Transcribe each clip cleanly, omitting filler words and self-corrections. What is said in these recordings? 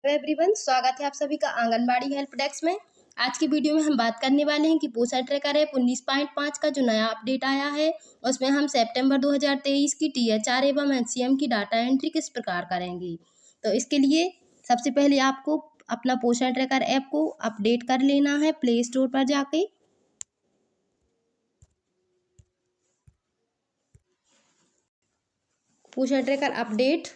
Hello everyone, स्वागत है आप सभी का आंगनबाड़ी हेल्प डेस्क में। आज की वीडियो में हम बात करने वाले हैं कि पोषण ट्रैकर ऐप 19.5 का जो नया अपडेट आया है उसमें हम सितंबर 2023 की THR एवं HCM की डाटा एंट्री किस प्रकार करेंगे। तो इसके लिए सबसे पहले आपको अपना पोषण ट्रैकर ऐप को अपडेट कर लेना है प्ले स्टोर पर जाके। पोषण ट्रैकर अपडेट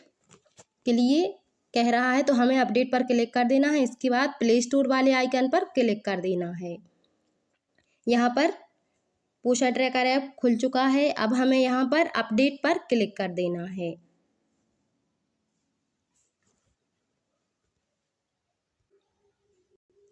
के लिए कह रहा है तो हमें अपडेट पर क्लिक कर देना है। इसके बाद प्ले स्टोर वाले आइकन पर क्लिक कर देना है। यहाँ पर पोषण ट्रैकर ऐप खुल चुका है। अब हमें यहाँ पर अपडेट पर क्लिक कर देना है।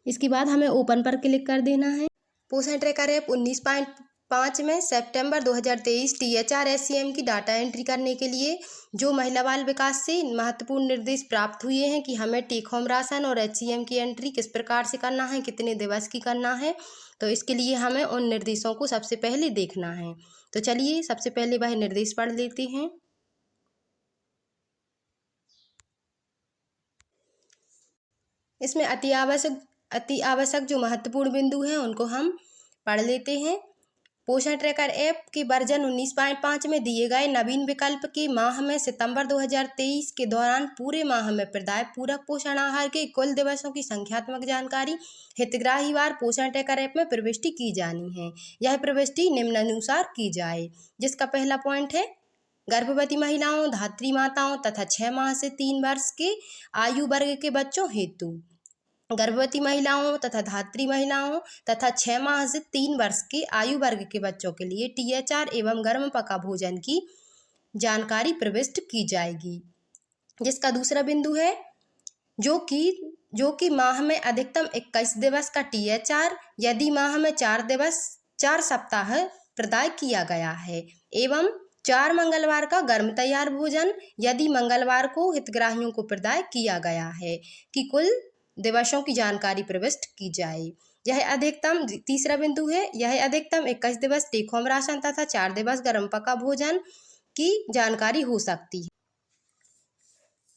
इसके बाद हमें ओपन पर क्लिक कर देना है। पोषण ट्रैकर ऐप 19.5 में सितंबर 2023 THR HCM की डाटा एंट्री करने के लिए जो महिला बाल विकास से महत्वपूर्ण निर्देश प्राप्त हुए हैं कि हमें टेक होम राशन और HCM की एंट्री किस प्रकार से करना है, कितने दिवस की करना है, तो इसके लिए हमें उन निर्देशों को सबसे पहले देखना है। तो चलिए सबसे पहले वह निर्देश पढ़ लेते हैं। इसमें अति आवश्यक जो महत्वपूर्ण बिंदु हैं उनको हम पढ़ लेते हैं। पोषण ट्रैकर ऐप के वर्जन 19.5 में दिए गए नवीन विकल्प के माह में सितंबर 2023 के दौरान पूरे माह में प्रदाय पूरक पोषण आहार के कुल दिवसों की संख्यात्मक जानकारी हितग्राहीवार पोषण ट्रैकर ऐप में प्रविष्टि की जानी है। यह प्रविष्टि निम्नानुसार की जाए, जिसका पहला पॉइंट है गर्भवती महिलाओं, धात्री माताओं तथा 6 माह से 3 वर्ष के आयु वर्ग के बच्चों हेतु गर्भवती महिलाओं तथा धात्री महिलाओं तथा 6 माह से 3 वर्ष के आयु वर्ग के बच्चों के लिए THR एवं गर्म पका भोजन की जानकारी प्रविष्ट की जाएगी। जिसका दूसरा बिंदु है जो कि माह में अधिकतम 21 दिवस का THR यदि माह में 4 सप्ताह प्रदाय किया गया है एवं 4 मंगलवार का गर्म तैयार भोजन यदि मंगलवार को हितग्राहियों को प्रदाय किया गया है कि कुल दिवसों की जानकारी प्रविष्ट की जाए। यह अधिकतम तीसरा बिंदु है, यह अधिकतम 21 दिवस टेक होम राशन तथा 4 दिवस गर्म पका भोजन की जानकारी हो सकती है।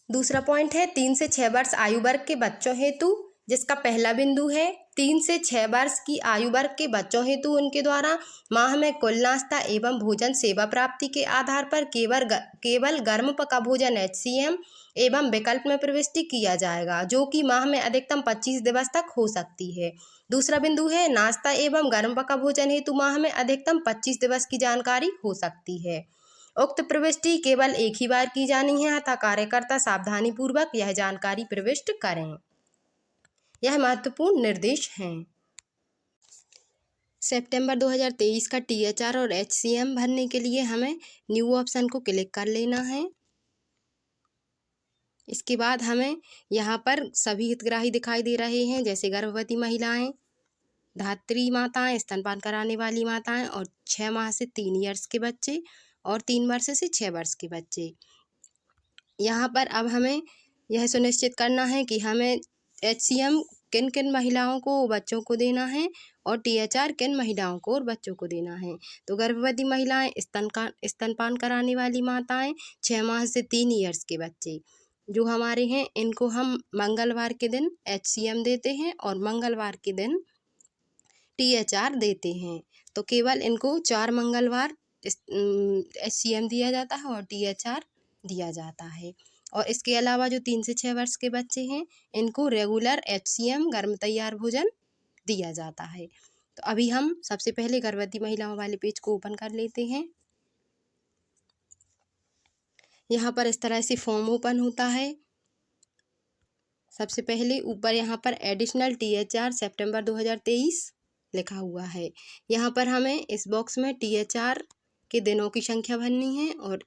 दूसरा पॉइंट है 3 से 6 वर्ष आयु वर्ग के बच्चों हेतु, जिसका पहला बिंदु है 3 से 6 वर्ष की आयु वर्ग के बच्चों हेतु उनके द्वारा माह में कुल नाश्ता एवं भोजन सेवा प्राप्ति के आधार पर केवल गर्म पका भोजन HCM एवं विकल्प में प्रविष्टि किया जाएगा, जो कि माह में अधिकतम 25 दिवस तक हो सकती है। दूसरा बिंदु है नाश्ता एवं गर्म पका भोजन हेतु माह में अधिकतम 25 दिवस की जानकारी हो सकती है। उक्त प्रविष्टि केवल एक ही बार की जानी है तथा कार्यकर्ता सावधानी पूर्वक यह जानकारी प्रविष्ट करें। यह महत्वपूर्ण निर्देश हैं। सितंबर 2023 का THR और HCM भरने के लिए हमें न्यू ऑप्शन को क्लिक कर लेना है। इसके बाद हमें यहाँ पर सभी हितग्राही दिखाई दे रहे हैं, जैसे गर्भवती महिलाएं, धात्री माताएं, स्तनपान कराने वाली माताएं और 6 माह से 3 ईयर्स के बच्चे और 3 वर्ष से 6 वर्ष के बच्चे। यहाँ पर अब हमें यह सुनिश्चित करना है कि हमें HCM किन किन महिलाओं को बच्चों को देना है और THR किन महिलाओं को और बच्चों को देना है। तो गर्भवती महिलाएं, स्तनपान कराने वाली माताएं, 6 माह से 3 ईयर्स के बच्चे जो हमारे हैं, इनको हम मंगलवार के दिन HCM देते हैं और मंगलवार के दिन THR देते हैं। तो केवल इनको 4 मंगलवार HCM दिया जाता है और THR दिया जाता है। और इसके अलावा जो 3 से 6 वर्ष के बच्चे हैं, इनको रेगुलर HCM गर्म तैयार भोजन दिया जाता है। तो अभी हम सबसे पहले गर्भवती महिलाओं वाले पेज को ओपन कर लेते हैं। यहाँ पर इस तरह से फॉर्म ओपन होता है। सबसे पहले ऊपर यहाँ पर एडिशनल THR सितंबर 2023 लिखा हुआ है। यहाँ पर हमें इस बॉक्स में THR के दिनों की संख्या भरनी है और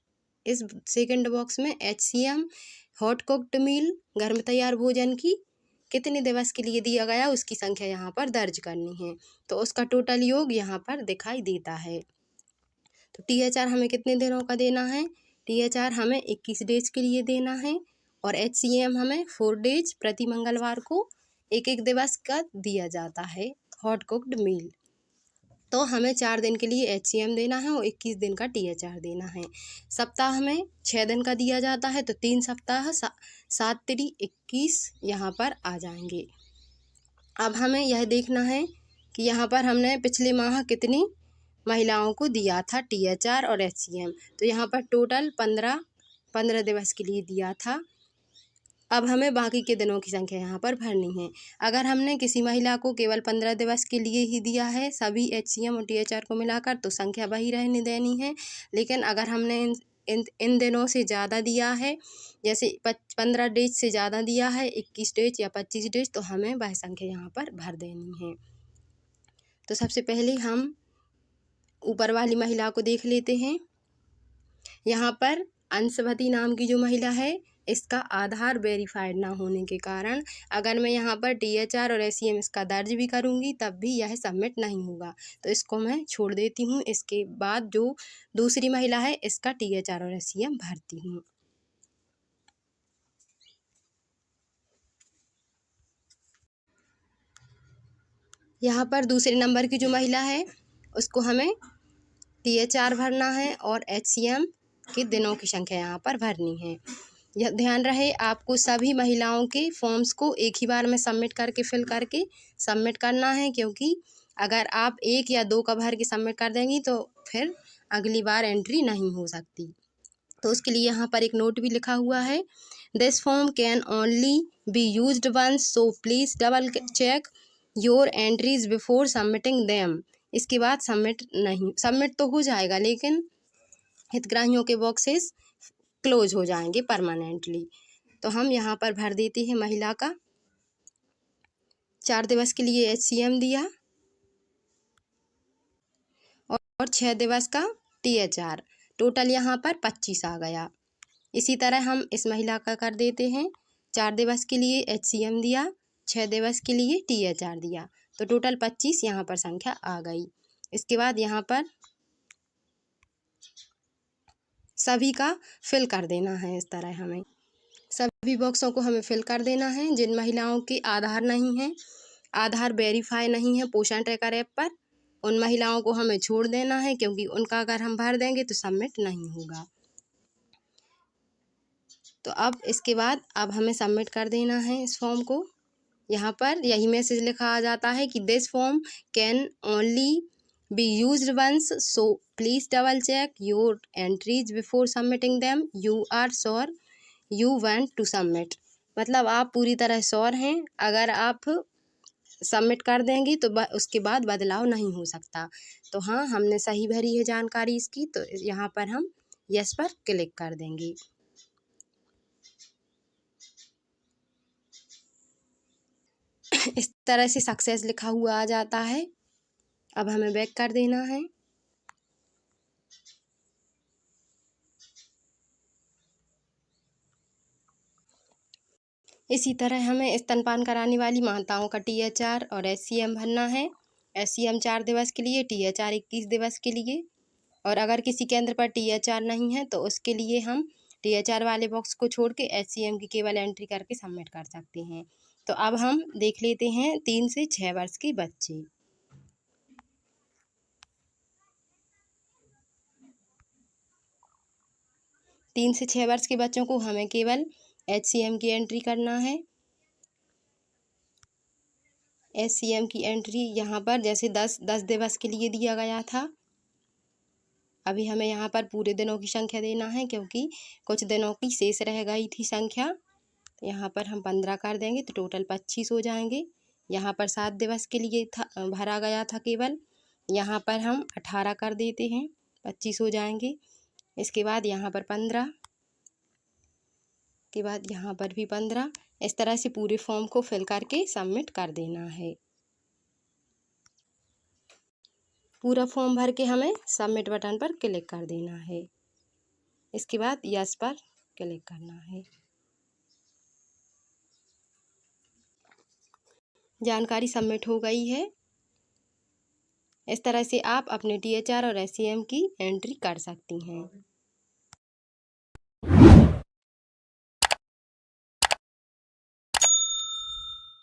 इस सेकंड बॉक्स में HCM हॉट कुक्ड मील गर्म तैयार भोजन की कितने दिवस के लिए दिया गया उसकी संख्या यहाँ पर दर्ज करनी है। तो उसका टोटल योग यहाँ पर दिखाई देता है। तो THR हमें कितने दिनों का देना है? THR हमें 21 डेज के लिए देना है और HCM हमें 4 डेज प्रति मंगलवार को एक दिवस का दिया जाता है हॉट कुक्ड मील। तो हमें 4 दिन के लिए HCM देना है और 21 दिन का THR देना है। सप्ताह में 6 दिन का दिया जाता है, तो 3 सप्ताह 7 तिरी 21 यहाँ पर आ जाएंगे। अब हमें यह देखना है कि यहाँ पर हमने पिछले माह कितनी महिलाओं को दिया था THR और HCM। तो यहाँ पर टोटल 15 दिवस के लिए दिया था। अब हमें बाकी के दिनों की संख्या यहाँ पर भरनी है। अगर हमने किसी महिला को केवल 15 दिवस के लिए ही दिया है सभी HCM और THR को मिलाकर, तो संख्या वही रहने देनी है। लेकिन अगर हमने इन दिनों से ज़्यादा दिया है, जैसे 15 डेज से ज़्यादा दिया है, 21 डेज या 25 डेज, तो हमें वह संख्या यहाँ पर भर देनी है। तो सबसे पहले हम ऊपर वाली महिला को देख लेते हैं। यहाँ पर अंशवती नाम की जो महिला है, इसका आधार वेरीफाइड ना होने के कारण अगर मैं यहाँ पर THR और HCM इसका दर्ज भी करूँगी तब भी यह सबमिट नहीं होगा, तो इसको मैं छोड़ देती हूँ। इसके बाद जो दूसरी महिला है इसका THR और HCM भरती हूँ। यहाँ पर दूसरे नंबर की जो महिला है उसको हमें THR भरना है और HCM के दिनों की संख्या यहाँ पर भरनी है। यह ध्यान रहे, आपको सभी महिलाओं के फॉर्म्स को एक ही बार में सबमिट करके फिल करके सबमिट करना है, क्योंकि अगर आप 1 या 2 का भर के सबमिट कर देंगी तो फिर अगली बार एंट्री नहीं हो सकती। तो उसके लिए यहाँ पर एक नोट भी लिखा हुआ है, this form can only be used once, so please double check your entries before submitting them. इसके बाद सबमिट तो हो जाएगा, लेकिन हितग्राहियों के बॉक्सेस क्लोज हो जाएंगे परमानेंटली। तो हम यहाँ पर भर देते हैं महिला का 4 दिवस के लिए HCM दिया और 6 दिवस का THR, टोटल यहाँ पर 25 आ गया। इसी तरह हम इस महिला का कर देते हैं, 4 दिवस के लिए HCM दिया, 6 दिवस के लिए THR दिया, तो टोटल 25 यहाँ पर संख्या आ गई। इसके बाद यहाँ पर सभी का फिल कर देना है। इस तरह हमें सभी बॉक्सों को हमें फिल कर देना है। जिन महिलाओं के आधार नहीं है, आधार वेरीफाई नहीं है पोषण ट्रैकर ऐप पर, उन महिलाओं को हमें छोड़ देना है, क्योंकि उनका अगर हम भर देंगे तो सबमिट नहीं होगा। तो अब इसके बाद अब हमें सबमिट कर देना है इस फॉर्म को। यहाँ पर यही मैसेज लिखा आ जाता है कि this form can only be used once, so please double check your entries before submitting them, you are sure you want to submit. मतलब आप पूरी तरह श्योर हैं, अगर आप सबमिट कर देंगी तो उसके बाद बदलाव नहीं हो सकता। तो हाँ, हमने सही भरी है जानकारी इसकी, तो यहाँ पर हम यस पर क्लिक कर देंगे। इस तरह से सक्सेस लिखा हुआ आ जाता है। अब हमें बैक कर देना है। इसी तरह हमें स्तनपान कराने वाली माताओं का THR और HCM भरना है। HCM 4 दिवस के लिए, THR 21 दिवस के लिए। और अगर किसी केंद्र पर THR नहीं है तो उसके लिए हम THR वाले बॉक्स को छोड़ के HCM की केवल एंट्री करके सबमिट कर सकते हैं। तो अब हम देख लेते हैं 3 से 6 वर्ष के बच्चे। तीन से 6 वर्ष के बच्चों को हमें केवल HCM की एंट्री करना है। HCM की एंट्री यहाँ पर जैसे 10 दिवस के लिए दिया गया था, अभी हमें यहाँ पर पूरे दिनों की संख्या देना है, क्योंकि कुछ दिनों की शेष रह गई थी संख्या। तो यहाँ पर हम 15 कर देंगे तो टोटल 25 हो जाएंगे। यहाँ पर 7 दिवस के लिए था, भरा गया था केवल, यहाँ पर हम 18 कर देते हैं, 25 हो जाएंगे। इसके बाद यहाँ पर 15 के बाद यहाँ पर भी 15। इस तरह से पूरे फॉर्म को फिल करके सबमिट कर देना है। पूरा फॉर्म भर के हमें सबमिट बटन पर क्लिक कर देना है। इसके बाद यस पर क्लिक करना है। जानकारी सबमिट हो गई है। इस तरह से आप अपने THR और HCM की एंट्री कर सकती हैं।